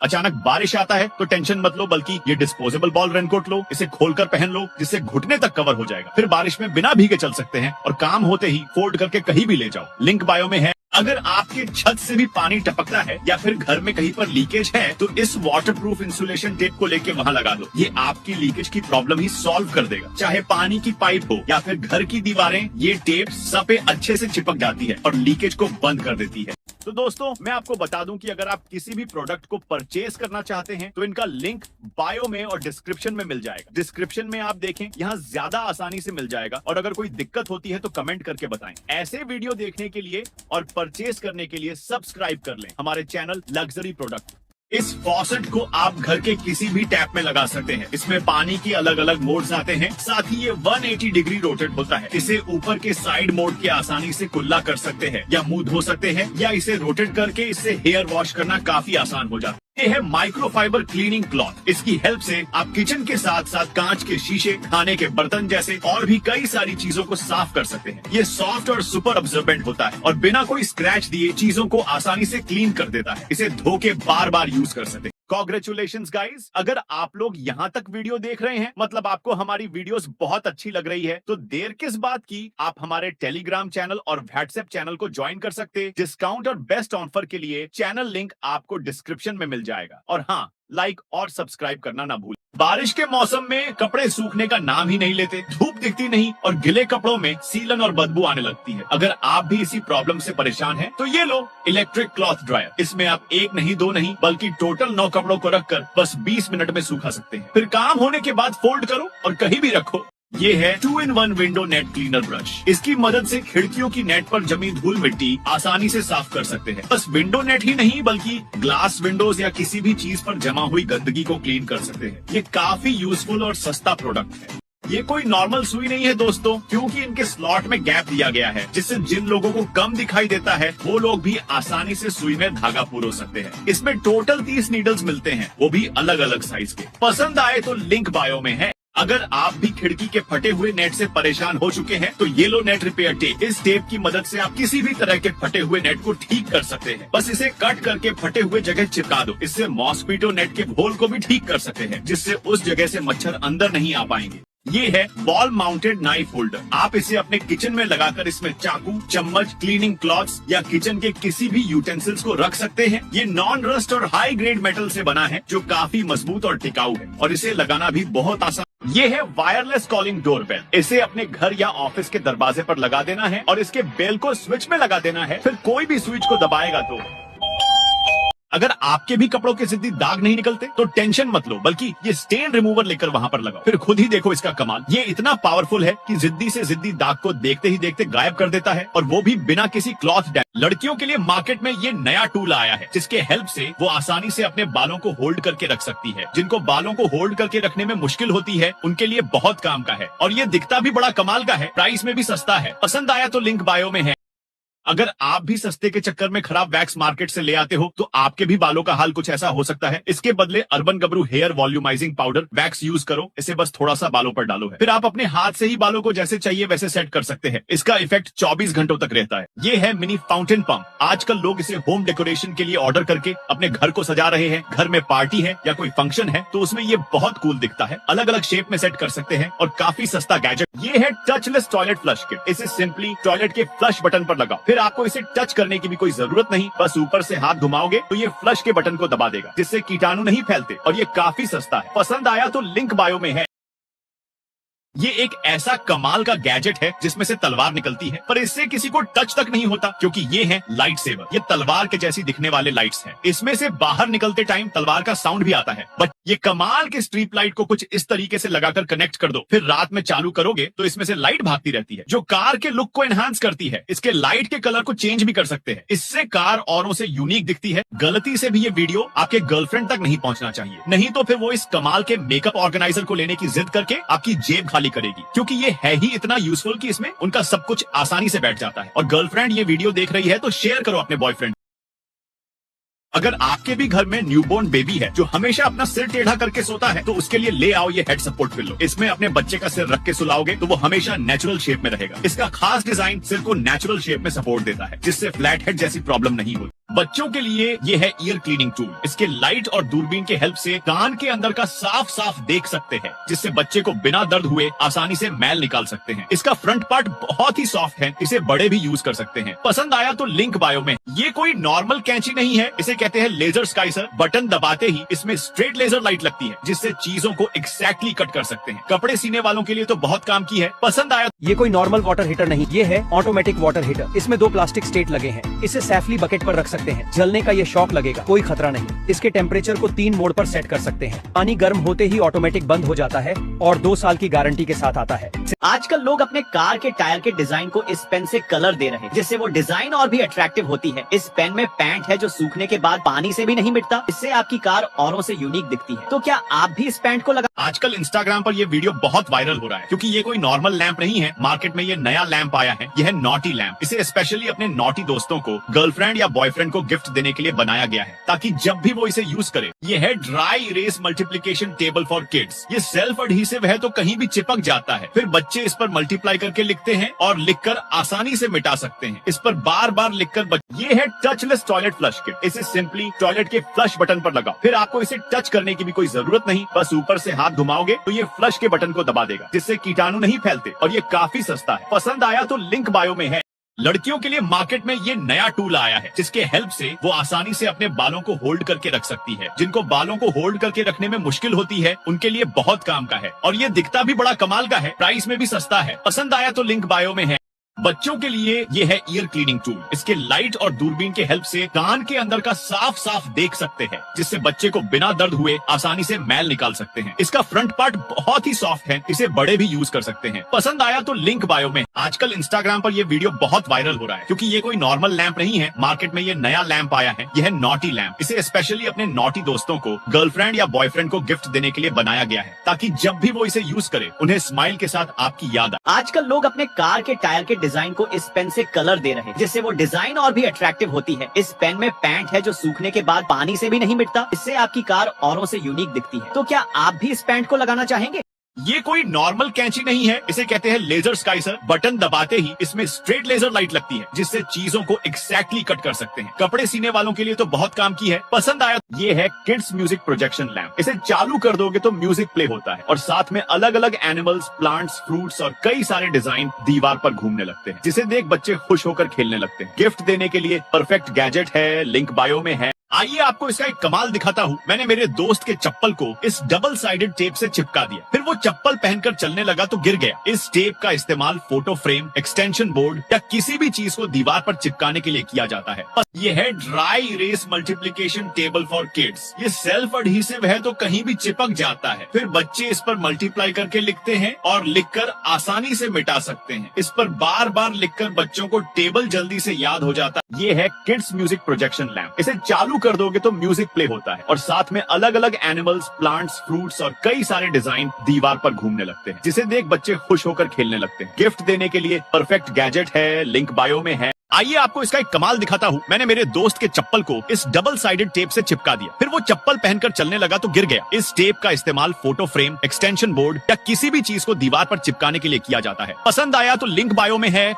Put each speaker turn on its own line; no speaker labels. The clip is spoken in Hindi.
अचानक बारिश आता है तो टेंशन मत लो, बल्कि ये डिस्पोजेबल बॉल रेनकोट लो, इसे खोलकर पहन लो, जिससे घुटने तक कवर हो जाएगा। फिर बारिश में बिना भीगे चल सकते हैं और काम होते ही फोल्ड करके कहीं भी ले जाओ। लिंक बायो में है। अगर आपके छत से भी पानी टपकता है या फिर घर में कहीं पर लीकेज है तो इस वाटरप्रूफ इंसुलेशन टेप को लेके वहाँ लगा दो। ये आपकी लीकेज की प्रॉब्लम ही सॉल्व कर देगा। चाहे पानी की पाइप हो या फिर घर की दीवारें, ये टेप सब पे अच्छे से चिपक जाती है और लीकेज को बंद कर देती है। तो दोस्तों, मैं आपको बता दूं कि अगर आप किसी भी प्रोडक्ट को परचेज करना चाहते हैं तो इनका लिंक बायो में और डिस्क्रिप्शन में मिल जाएगा। डिस्क्रिप्शन में आप देखें, यहाँ ज्यादा आसानी से मिल जाएगा और अगर कोई दिक्कत होती है तो कमेंट करके बताएं। ऐसे वीडियो देखने के लिए और परचेज करने के लिए सब्सक्राइब कर लें हमारे चैनल लग्जरी प्रोडक्ट। इस फॉसेट को आप घर के किसी भी टैप में लगा सकते हैं। इसमें पानी के अलग अलग मोड्स आते हैं, साथ ही ये 180 डिग्री रोटेट होता है। इसे ऊपर के साइड मोड के आसानी से कुल्ला कर सकते हैं या मुंह धो सकते हैं, या इसे रोटेट करके इससे हेयर वॉश करना काफी आसान हो जाता है। ये है माइक्रोफाइबर क्लीनिंग क्लॉथ। इसकी हेल्प से आप किचन के साथ साथ कांच के शीशे, खाने के बर्तन जैसे और भी कई सारी चीजों को साफ कर सकते हैं। ये सॉफ्ट और सुपर अब्जॉर्बेंट होता है और बिना कोई स्क्रैच दिए चीजों को आसानी से क्लीन कर देता है। इसे धो के बार बार यूज कर सकते हैं। Congratulations गाइस, अगर आप लोग यहाँ तक वीडियो देख रहे हैं, मतलब आपको हमारी वीडियोस बहुत अच्छी लग रही है, तो देर किस बात की, आप हमारे टेलीग्राम चैनल और व्हाट्सएप चैनल को ज्वाइन कर सकते हैं। डिस्काउंट और बेस्ट ऑफर के लिए चैनल लिंक आपको डिस्क्रिप्शन में मिल जाएगा। और हाँ, लाइक और सब्सक्राइब करना ना भूलें। बारिश के मौसम में कपड़े सूखने का नाम ही नहीं लेते, धूप दिखती नहीं और गिले कपड़ों में सीलन और बदबू आने लगती है। अगर आप भी इसी प्रॉब्लम से परेशान हैं, तो ये लो इलेक्ट्रिक क्लॉथ ड्रायर। इसमें आप एक नहीं, दो नहीं, बल्कि टोटल 9 कपड़ों को रखकर बस 20 मिनट में सूखा सकते हैं। फिर काम होने के बाद फोल्ड करो और कहीं भी रखो। ये है 2-in-1 window net cleaner brush. इसकी मदद से खिड़कियों की नेट पर जमी धूल मिट्टी आसानी से साफ कर सकते हैं। बस विंडो नेट ही नहीं, बल्कि ग्लास विंडोज या किसी भी चीज पर जमा हुई गंदगी को क्लीन कर सकते हैं। ये काफी यूजफुल और सस्ता प्रोडक्ट है। ये कोई नॉर्मल सुई नहीं है दोस्तों, क्योंकि इनके स्लॉट में गैप दिया गया है, जिससे जिन लोगों को कम दिखाई देता है वो लोग भी आसानी से सुई में धागा पुरो सकते हैं। इसमें टोटल 30 नीडल्स मिलते हैं, वो भी अलग अलग साइज के। पसंद आए तो लिंक बायो में है। अगर आप भी खिड़की के फटे हुए नेट से परेशान हो चुके हैं तो ये लो नेट रिपेयर टेप। इस टेप की मदद से आप किसी भी तरह के फटे हुए नेट को ठीक कर सकते हैं। बस इसे कट करके फटे हुए जगह चिपका दो। इससे मॉस्क्वीटो नेट के होल को भी ठीक कर सकते हैं, जिससे उस जगह से मच्छर अंदर नहीं आ पाएंगे। ये है वॉल माउंटेड नाइफ होल्डर। आप इसे अपने किचन में लगाकर इसमें चाकू, चम्मच, क्लीनिंग क्लॉथ्स या किचन के किसी भी यूटेंसिल्स को रख सकते हैं। ये नॉन रस्ट और हाई ग्रेड मेटल से बना है, जो काफी मजबूत और टिकाऊ है, और इसे लगाना भी बहुत आसान। ये है वायरलेस कॉलिंग डोरबेल। इसे अपने घर या ऑफिस के दरवाजे पर लगा देना है और इसके बेल को स्विच में लगा देना है। फिर कोई भी स्विच को दबाएगा तो अगर आपके भी कपड़ों के जिद्दी दाग नहीं निकलते तो टेंशन मत लो, बल्कि ये स्टेन रिमूवर लेकर वहाँ पर लगाओ। फिर खुद ही देखो इसका कमाल। ये इतना पावरफुल है कि जिद्दी से जिद्दी दाग को देखते ही देखते गायब कर देता है, और वो भी बिना किसी क्लॉथ डैमेज। लड़कियों के लिए मार्केट में ये नया टूल आया है, जिसके हेल्प से वो आसानी से अपने बालों को होल्ड करके रख सकती है। जिनको बालों को होल्ड करके रखने में मुश्किल होती है, उनके लिए बहुत काम का है, और ये दिखता भी बड़ा कमाल का है, प्राइस में भी सस्ता है। पसंद आया तो लिंक बायो में है। अगर आप भी सस्ते के चक्कर में खराब वैक्स मार्केट से ले आते हो तो आपके भी बालों का हाल कुछ ऐसा हो सकता है। इसके बदले urban Gabru hair volumising powder wax use करो। इसे बस थोड़ा सा बालों पर डालो है, फिर आप अपने हाथ से ही बालों को जैसे चाहिए वैसे सेट कर सकते हैं। इसका इफेक्ट 24 घंटों तक रहता है। ये है मिनी फाउंटेन पंप। आजकल लोग इसे होम डेकोरेशन के लिए ऑर्डर करके अपने घर को सजा रहे हैं। घर में पार्टी है या कोई फंक्शन है तो उसमें ये बहुत कूल दिखता है। अलग अलग शेप में सेट कर सकते हैं और काफी सस्ता गैजेट। ये है टचलेस टॉयलेट फ्लश किट। इसे सिंपली टॉयलेट के फ्लश बटन पर लगाओ, फिर आपको इसे टच करने की भी कोई जरूरत नहीं। बस ऊपर से हाथ घुमाओगे तो ये फ्लश के बटन को दबा देगा, जिससे कीटाणु नहीं फैलते, और ये काफी सस्ता है। पसंद आया तो लिंक बायो में है। ये एक ऐसा कमाल का गैजेट है जिसमें से तलवार निकलती है, पर इससे किसी को टच तक नहीं होता, क्योंकि ये है लाइट सेवर। ये तलवार के जैसी दिखने वाले लाइट्स हैं। इसमें से बाहर निकलते टाइम तलवार का साउंड भी आता है। बट ये कमाल के स्ट्रीट लाइट को कुछ इस तरीके से लगाकर कनेक्ट कर दो, फिर रात में चालू करोगे तो इसमें से लाइट भागती रहती है, जो कार के लुक को एनहांस करती है। इसके लाइट के कलर को चेंज भी कर सकते हैं। इससे कार औरों से यूनिक दिखती है। गलती से भी ये वीडियो आपके गर्लफ्रेंड तक नहीं पहुंचना चाहिए, नहीं तो फिर वो इस कमाल के मेकअप ऑर्गेनाइजर को लेने की जिद करके आपकी जेब खाली करेगी, क्योंकि ये है ही इतना यूजफुल कि इसमें उनका सब कुछ आसानी से बैठ जाता है। और गर्लफ्रेंड ये वीडियो देख रही है तो शेयर करो अपने बॉयफ्रेंड। अगर आपके भी घर में न्यूबॉर्न बेबी है जो हमेशा अपना सिर टेढ़ा करके सोता है, तो उसके लिए ले आओ ये हेड सपोर्ट पिलो। इसमें अपने बच्चे का सिर रख के सुलाओगे तो वो हमेशा नेचुरल शेप में रहेगा। इसका खास डिजाइन सिर को नेचुरल शेप में सपोर्ट देता है, जिससे फ्लैट हेड जैसी प्रॉब्लम नहीं होती। बच्चों के लिए ये है ईयर क्लीनिंग टूल। इसके लाइट और दूरबीन के हेल्प से कान के अंदर का साफ साफ देख सकते हैं, जिससे बच्चे को बिना दर्द हुए आसानी से मैल निकाल सकते हैं। इसका फ्रंट पार्ट बहुत ही सॉफ्ट है, इसे बड़े भी यूज कर सकते हैं। पसंद आया तो लिंक बायो में। ये कोई नॉर्मल कैंची नहीं है, इसे कहते हैं लेजर स्काइसर। बटन दबाते ही इसमें स्ट्रेट लेजर लाइट लगती है, जिससे चीजों को एग्जैक्टली कट कर सकते हैं। कपड़े सीने वालों के लिए तो बहुत काम की है। पसंद आया।
ये कोई नॉर्मल वाटर हीटर नहीं, ये है ऑटोमेटिक वाटर हीटर। इसमें 2 प्लास्टिक स्टेट लगे हैं। इसे सेफली बकेट पर रख सकते हैं। जलने का ये शॉक लगेगा, कोई खतरा नहीं। इसके टेम्परेचर को 3 मोड पर सेट कर सकते हैं। पानी गर्म होते ही ऑटोमेटिक बंद हो जाता है और 2 साल की गारंटी के साथ आता है।
आजकल लोग अपने कार के टायर के डिजाइन को इस पेन से कलर दे रहे हैं, जिससे वो डिजाइन और भी अट्रैक्टिव होती है। इस पेन में पैंट है जो सूखने के बाद पानी से भी नहीं मिटता। इससे आपकी कार औरों से यूनिक दिखती है। तो क्या आप भी इस पैंट को लगा?
आजकल इंस्टाग्राम पर ये वीडियो बहुत वायरल हो रहा है, क्योंकि ये कोई नॉर्मल लैंप नहीं है। मार्केट में ये नया लैंप आया है, यह है नॉटी लैंप। इसे स्पेशली अपने नॉटी दोस्तों को, गर्लफ्रेंड या बॉयफ्रेंड को गिफ्ट देने के लिए बनाया गया है, ताकि जब भी वो इसे यूज करे। ये है dry erase multiplication table for kids. ये सेल्फ एडहेसिव है, तो कहीं भी चिपक जाता है। फिर बच्चे इस पर मल्टीप्लाई करके लिखते हैं और लिखकर आसानी से मिटा सकते हैं। इस पर बार बार लिखकर ये है टचलेस टॉयलेट फ्लश किट। इसे सिंपली टॉयलेट के फ्लश बटन पर लगाओ। फिर आपको इसे टच करने की भी कोई जरूरत नहीं, बस ऊपर से हाथ घुमाओगे तो ये फ्लश के बटन को दबा देगा, जिससे कीटाणु नहीं फैलते। और ये काफी सस्ता है। पसंद आया तो लिंक बायो में है। लड़कियों के लिए मार्केट में ये नया टूल आया है, जिसके हेल्प से वो आसानी से अपने बालों को होल्ड करके रख सकती है। जिनको बालों को होल्ड करके रखने में मुश्किल होती है, उनके लिए बहुत काम का है। और ये दिखता भी बड़ा कमाल का है, प्राइस में भी सस्ता है। पसंद आया तो लिंक बायो में है। बच्चों के लिए ये है ईयर क्लीनिंग टूल। इसके लाइट और दूरबीन के हेल्प से कान के अंदर का साफ साफ देख सकते हैं, जिससे बच्चे को बिना दर्द हुए आसानी से मैल निकाल सकते हैं। इसका फ्रंट पार्ट बहुत ही सॉफ्ट है, इसे बड़े भी यूज कर सकते हैं। पसंद आया तो लिंक बायो में। आजकल इंस्टाग्राम पर ये वीडियो बहुत वायरल हो रहा है, क्योंकि ये कोई नॉर्मल लैंप नहीं है। मार्केट में ये नया लैंप आया है, यह है नॉटी लैंप। इसे स्पेशली अपने नॉटी दोस्तों को, गर्लफ्रेंड या बॉयफ्रेंड को गिफ्ट देने के लिए बनाया गया है, ताकि जब भी वो इसे यूज करे, उन्हें स्माइल के साथ आपकी याद आए।
आजकल लोग अपने कार के टायर के डिजाइन को इस पेन से कलर दे रहे हैं, जिससे वो डिजाइन और भी अट्रैक्टिव होती है। इस पेन में पैंट है जो सूखने के बाद पानी से भी नहीं मिटता। इससे आपकी कार औरों से यूनिक दिखती है। तो क्या आप भी इस पैंट को लगाना चाहेंगे?
ये कोई नॉर्मल कैंची नहीं है, इसे कहते हैं लेजर स्काइसर। बटन दबाते ही इसमें स्ट्रेट लेजर लाइट लगती है, जिससे चीजों को एग्जैक्टली कट कर सकते हैं। कपड़े सीने वालों के लिए तो बहुत काम की है। पसंद आया। ये है किड्स म्यूजिक प्रोजेक्शन लैंप। इसे चालू कर दोगे तो म्यूजिक प्ले होता है, और साथ में अलग अलग एनिमल्स, प्लांट्स, फ्रूट्स और कई सारे डिजाइन दीवार पर घूमने लगते हैं, जिसे देख बच्चे खुश होकर खेलने लगते हैं। गिफ्ट देने के लिए परफेक्ट गैजेट है, लिंक बायो में है। आइए आपको इसका एक कमाल दिखाता हूँ। मैंने मेरे दोस्त के चप्पल को इस डबल साइडेड टेप से चिपका दिया, फिर वो चप्पल पहनकर चलने लगा तो गिर गया। इस टेप का इस्तेमाल फोटो फ्रेम, एक्सटेंशन बोर्ड या किसी भी चीज को दीवार पर चिपकाने के लिए किया जाता है। ये है dry erase multiplication table for kids. ये सेल्फ एडहेसिव है, तो कहीं भी चिपक जाता है। फिर बच्चे इस पर मल्टीप्लाई करके लिखते हैं और लिखकर आसानी से मिटा सकते हैं। इस पर बार बार लिखकर बच्चों को टेबल जल्दी से याद हो जाता है। ये है किड्स म्यूजिक प्रोजेक्शन लैंप। इसे चालू कर दोगे तो म्यूजिक प्ले होता है, और साथ में अलग अलग एनिमल्स, प्लांट्स, फ्रूट्स और कई सारे डिजाइन दीवार पर घूमने लगते हैं, जिसे देख बच्चे खुश होकर खेलने लगते हैं। गिफ्ट देने के लिए परफेक्ट गैजेट है, लिंक बायो में है। आइए आपको इसका एक कमाल दिखाता हूँ। मैंने मेरे दोस्त के चप्पल को इस डबल साइडेड टेप से चिपका दिया, फिर वो चप्पल पहनकर चलने लगा तो गिर गया। इस टेप का इस्तेमाल फोटो फ्रेम, एक्सटेंशन बोर्ड या किसी भी चीज को दीवार पर चिपकाने के लिए किया जाता है। पसंद आया तो लिंक बायो में है।